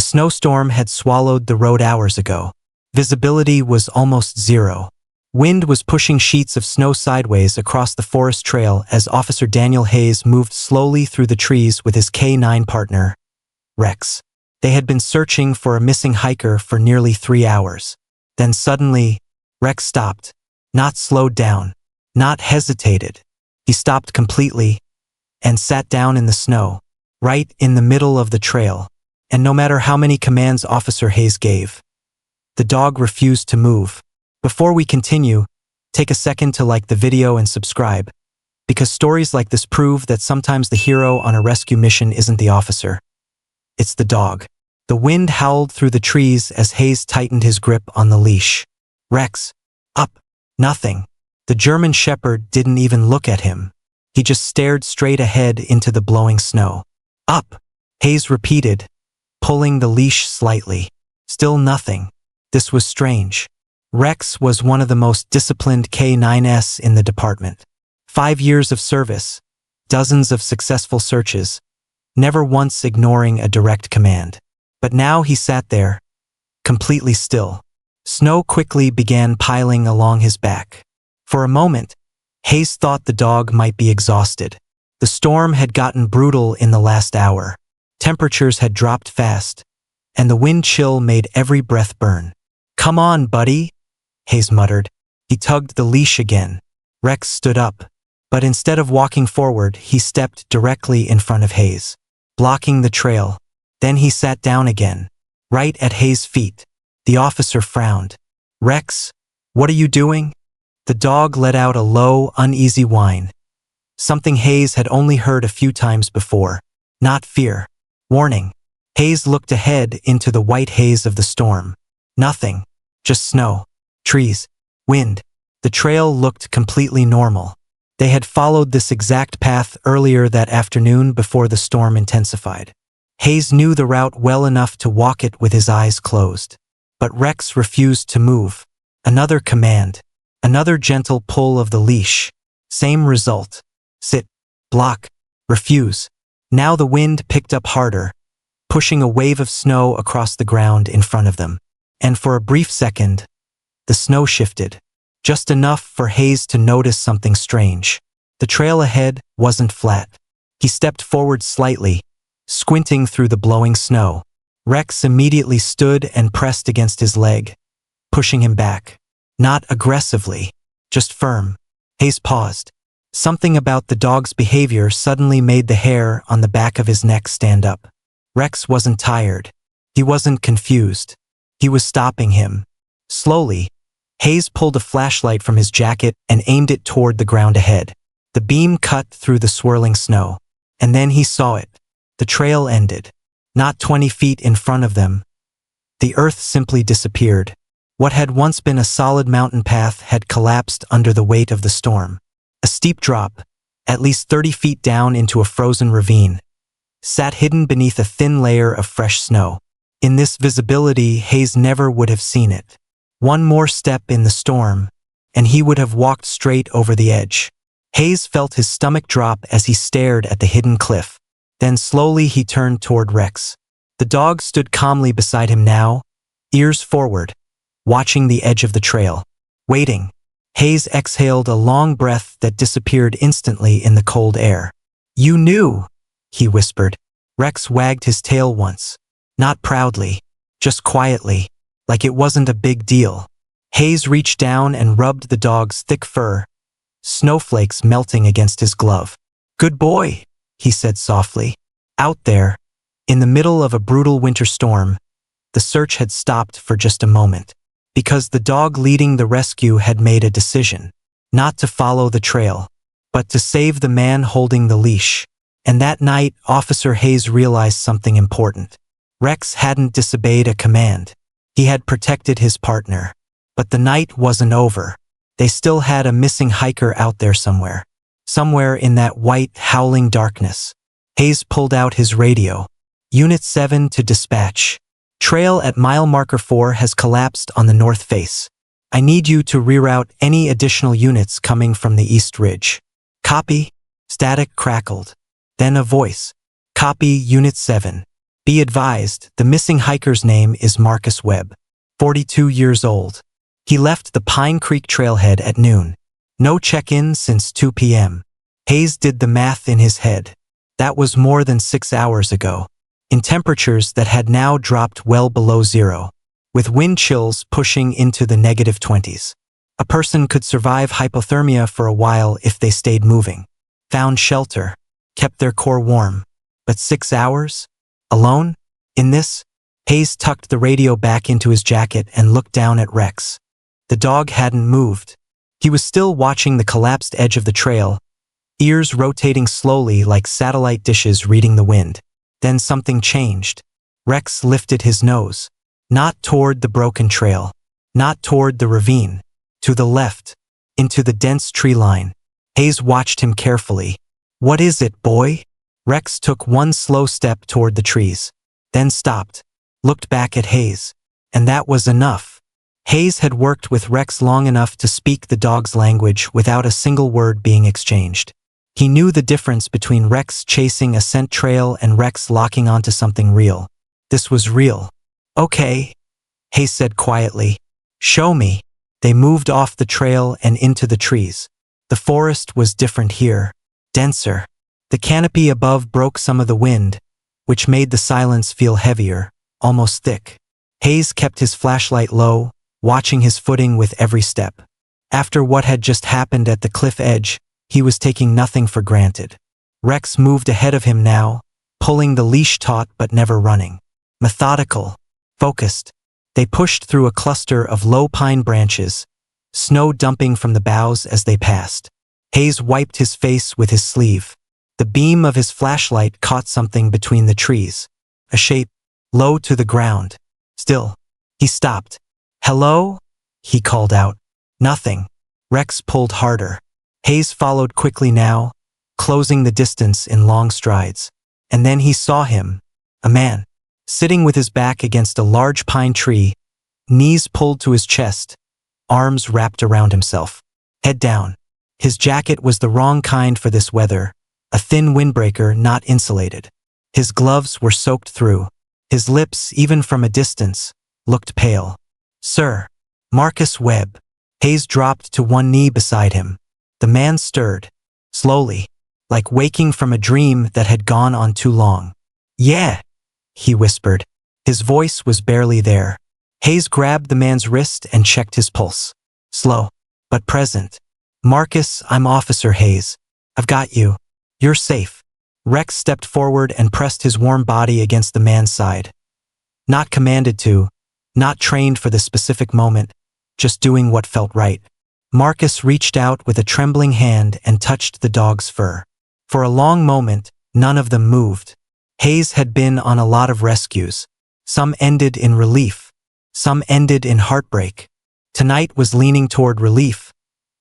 The snowstorm had swallowed the road hours ago. Visibility was almost zero. Wind was pushing sheets of snow sideways across the forest trail as Officer Daniel Hayes moved slowly through the trees with his K-9 partner, Rex. They had been searching for a missing hiker for nearly 3 hours. Then suddenly, Rex stopped. Not slowed down. Not hesitated. He stopped completely and sat down in the snow, right in the middle of the trail. And no matter how many commands Officer Hayes gave, the dog refused to move. Before we continue, take a second to like the video and subscribe, because stories like this prove that sometimes the hero on a rescue mission isn't the officer. It's the dog. The wind howled through the trees as Hayes tightened his grip on the leash. Rex, up. Nothing. The German shepherd didn't even look at him. He just stared straight ahead into the blowing snow. Up, Hayes repeated, pulling the leash slightly. Still nothing. This was strange. Rex was one of the most disciplined K-9s in the department. 5 years of service, dozens of successful searches, never once ignoring a direct command. But now he sat there, completely still. Snow quickly began piling along his back. For a moment, Hayes thought the dog might be exhausted. The storm had gotten brutal in the last hour. Temperatures had dropped fast, and the wind chill made every breath burn. "Come on, buddy," Hayes muttered. He tugged the leash again. Rex stood up, but instead of walking forward, he stepped directly in front of Hayes, blocking the trail. Then he sat down again, right at Hayes' feet. The officer frowned. "Rex, what are you doing?" The dog let out a low, uneasy whine. Something Hayes had only heard a few times before. Not fear. Warning. Hayes looked ahead into the white haze of the storm. Nothing. Just snow. Trees. Wind. The trail looked completely normal. They had followed this exact path earlier that afternoon before the storm intensified. Hayes knew the route well enough to walk it with his eyes closed. But Rex refused to move. Another command. Another gentle pull of the leash. Same result. Sit. Block. Refuse. Now the wind picked up harder, pushing a wave of snow across the ground in front of them. And for a brief second, the snow shifted. Just enough for Hayes to notice something strange. The trail ahead wasn't flat. He stepped forward slightly, squinting through the blowing snow. Rex immediately stood and pressed against his leg, pushing him back. Not aggressively, just firm. Hayes paused. Something about the dog's behavior suddenly made the hair on the back of his neck stand up. Rex wasn't tired. He wasn't confused. He was stopping him. Slowly, Hayes pulled a flashlight from his jacket and aimed it toward the ground ahead. The beam cut through the swirling snow. And then he saw it. The trail ended. Not 20 feet in front of them. The earth simply disappeared. What had once been a solid mountain path had collapsed under the weight of the storm. A steep drop, at least 30 feet down into a frozen ravine, sat hidden beneath a thin layer of fresh snow. In this visibility, Hayes never would have seen it. One more step in the storm, and he would have walked straight over the edge. Hayes felt his stomach drop as he stared at the hidden cliff. Then slowly he turned toward Rex. The dog stood calmly beside him now, ears forward, watching the edge of the trail. Waiting. Hayes exhaled a long breath that disappeared instantly in the cold air. "You knew," he whispered. Rex wagged his tail once. Not proudly, just quietly, like it wasn't a big deal. Hayes reached down and rubbed the dog's thick fur, snowflakes melting against his glove. "Good boy," he said softly. Out there, in the middle of a brutal winter storm, the search had stopped for just a moment. Because the dog leading the rescue had made a decision, not to follow the trail, but to save the man holding the leash. And that night, Officer Hayes realized something important. Rex hadn't disobeyed a command. He had protected his partner. But the night wasn't over. They still had a missing hiker out there somewhere. Somewhere in that white, howling darkness. Hayes pulled out his radio. "Unit 7 to dispatch. Trail at mile marker 4 has collapsed on the north face. I need you to reroute any additional units coming from the east ridge." "Copy." Static crackled. Then a voice. "Copy, Unit 7. Be advised, the missing hiker's name is Marcus Webb, 42 years old. He left the Pine Creek trailhead at noon. No check-in since 2 p.m. Hayes did the math in his head. That was more than 6 hours ago, in temperatures that had now dropped well below zero, with wind chills pushing into the -20s. A person could survive hypothermia for a while if they stayed moving, found shelter, kept their core warm. But 6 hours? Alone? In this? Hayes tucked the radio back into his jacket and looked down at Rex. The dog hadn't moved. He was still watching the collapsed edge of the trail, ears rotating slowly like satellite dishes reading the wind. Then something changed. Rex lifted his nose. Not toward the broken trail. Not toward the ravine. To the left. Into the dense tree line. Hayes watched him carefully. "What is it, boy?" Rex took one slow step toward the trees. Then stopped. Looked back at Hayes. And that was enough. Hayes had worked with Rex long enough to speak the dog's language without a single word being exchanged. He knew the difference between Rex chasing a scent trail and Rex locking onto something real. This was real. "Okay," Hayes said quietly. "Show me." They moved off the trail and into the trees. The forest was different here. Denser. The canopy above broke some of the wind, which made the silence feel heavier, almost thick. Hayes kept his flashlight low, watching his footing with every step. After what had just happened at the cliff edge, he was taking nothing for granted. Rex moved ahead of him now, pulling the leash taut but never running. Methodical. Focused. They pushed through a cluster of low pine branches, snow dumping from the boughs as they passed. Hayes wiped his face with his sleeve. The beam of his flashlight caught something between the trees. A shape, low to the ground. Still. He stopped. "Hello?" he called out. Nothing. Rex pulled harder. Hayes followed quickly now, closing the distance in long strides. And then he saw him. A man. Sitting with his back against a large pine tree, knees pulled to his chest, arms wrapped around himself. Head down. His jacket was the wrong kind for this weather, a thin windbreaker not insulated. His gloves were soaked through. His lips, even from a distance, looked pale. "Sir." "Marcus Webb." Hayes dropped to one knee beside him. The man stirred, slowly, like waking from a dream that had gone on too long. "Yeah," he whispered. His voice was barely there. Hayes grabbed the man's wrist and checked his pulse. Slow, but present. "Marcus, I'm Officer Hayes. I've got you. You're safe." Rex stepped forward and pressed his warm body against the man's side. Not commanded to, not trained for the specific moment, just doing what felt right. Marcus reached out with a trembling hand and touched the dog's fur. For a long moment, none of them moved. Hayes had been on a lot of rescues. Some ended in relief. Some ended in heartbreak. Tonight was leaning toward relief.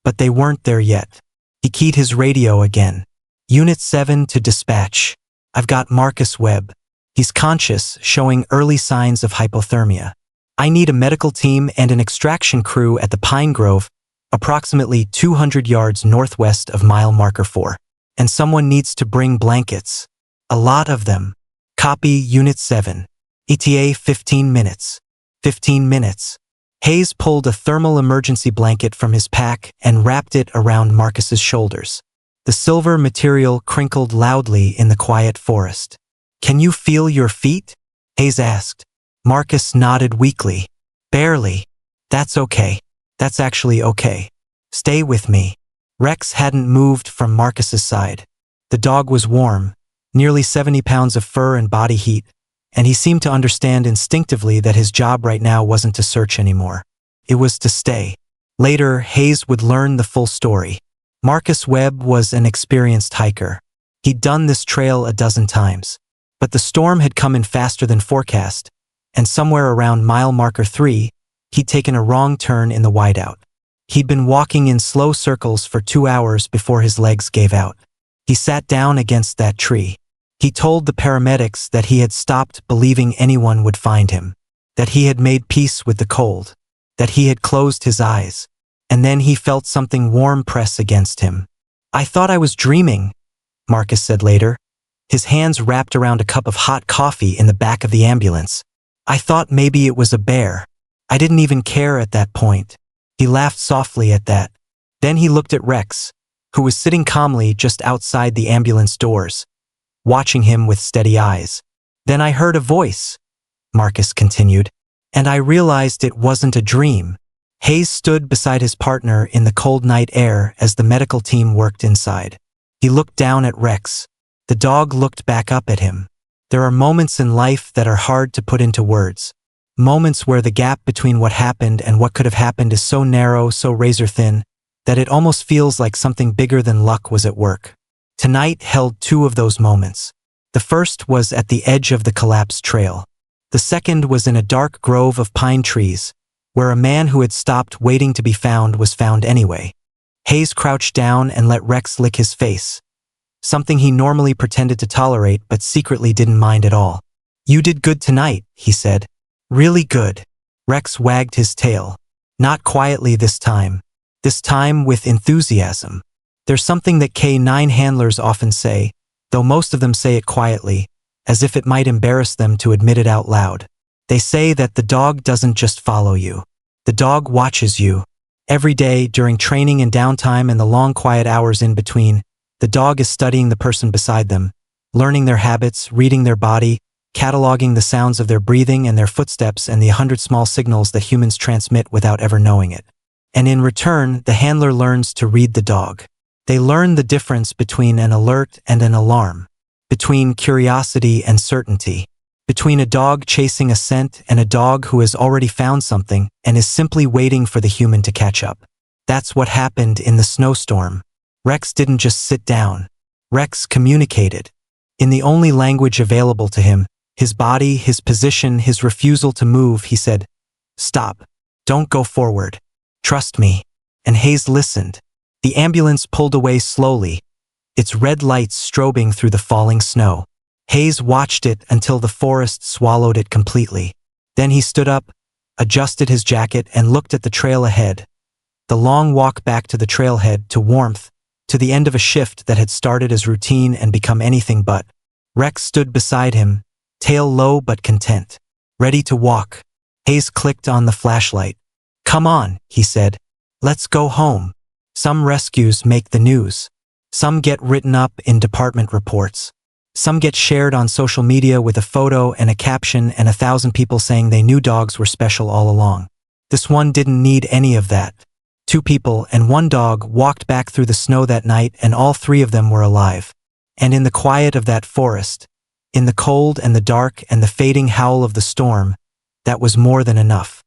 But they weren't there yet. He keyed his radio again. "Unit 7 to dispatch. I've got Marcus Webb. He's conscious, showing early signs of hypothermia. I need a medical team and an extraction crew at the Pine Grove, approximately 200 yards northwest of mile marker 4. And someone needs to bring blankets. A lot of them. Copy Unit 7. ETA 15 minutes. 15 minutes. Hayes pulled a thermal emergency blanket from his pack and wrapped it around Marcus's shoulders. The silver material crinkled loudly in the quiet forest. "Can you feel your feet?" Hayes asked. Marcus nodded weakly. "Barely." "That's okay. That's actually okay. Stay with me." Rex hadn't moved from Marcus's side. The dog was warm, nearly 70 pounds of fur and body heat, and he seemed to understand instinctively that his job right now wasn't to search anymore. It was to stay. Later, Hayes would learn the full story. Marcus Webb was an experienced hiker. He'd done this trail a dozen times. But the storm had come in faster than forecast, and somewhere around mile marker 3, he'd taken a wrong turn in the whiteout. He'd been walking in slow circles for 2 hours before his legs gave out. He sat down against that tree. He told the paramedics that he had stopped believing anyone would find him, that he had made peace with the cold, that he had closed his eyes. And then he felt something warm press against him. "I thought I was dreaming," Marcus said later. his hands wrapped around a cup of hot coffee in the back of the ambulance. I thought maybe it was a bear. I didn't even care at that point. He laughed softly at that. Then he looked at Rex, who was sitting calmly just outside the ambulance doors, watching him with steady eyes. Then I heard a voice, Marcus continued, and I realized it wasn't a dream. Hayes stood beside his partner in the cold night air as the medical team worked inside. He looked down at Rex. The dog looked back up at him. There are moments in life that are hard to put into words. Moments where the gap between what happened and what could have happened is so narrow, so razor-thin, that it almost feels like something bigger than luck was at work. Tonight held two of those moments. The first was at the edge of the collapsed trail. The second was in a dark grove of pine trees, where a man who had stopped waiting to be found was found anyway. Hayes crouched down and let Rex lick his face, something he normally pretended to tolerate but secretly didn't mind at all. "You did good tonight," he said. "Really good." Rex wagged his tail. Not quietly this time with enthusiasm. There's something that K9 handlers often say, though most of them say it quietly, as if it might embarrass them to admit it out loud. They say that the dog doesn't just follow you. The dog watches you. Every day, during training and downtime and the long quiet hours in between, the dog is studying the person beside them, learning their habits, reading their body, cataloging the sounds of their breathing and their footsteps and the 100 small signals that humans transmit without ever knowing it. And in return, the handler learns to read the dog. They learn the difference between an alert and an alarm, between curiosity and certainty, between a dog chasing a scent and a dog who has already found something and is simply waiting for the human to catch up. That's what happened in the snowstorm. Rex didn't just sit down. Rex communicated. In the only language available to him, his body, his position, his refusal to move, he said, "Stop. Don't go forward. Trust me." And Hayes listened. The ambulance pulled away slowly, its red lights strobing through the falling snow. Hayes watched it until the forest swallowed it completely. Then he stood up, adjusted his jacket, and looked at the trail ahead. The long walk back to the trailhead, to warmth, to the end of a shift that had started as routine and become anything but. Rex stood beside him, tail low but content, ready to walk. Hayes clicked on the flashlight. "Come on," he said. "Let's go home." Some rescues make the news. Some get written up in department reports. Some get shared on social media with a photo and a caption and 1,000 people saying they knew dogs were special all along. This one didn't need any of that. 2 people and 1 dog walked back through the snow that night, and all 3 of them were alive. And in the quiet of that forest, in the cold and the dark and the fading howl of the storm, that was more than enough.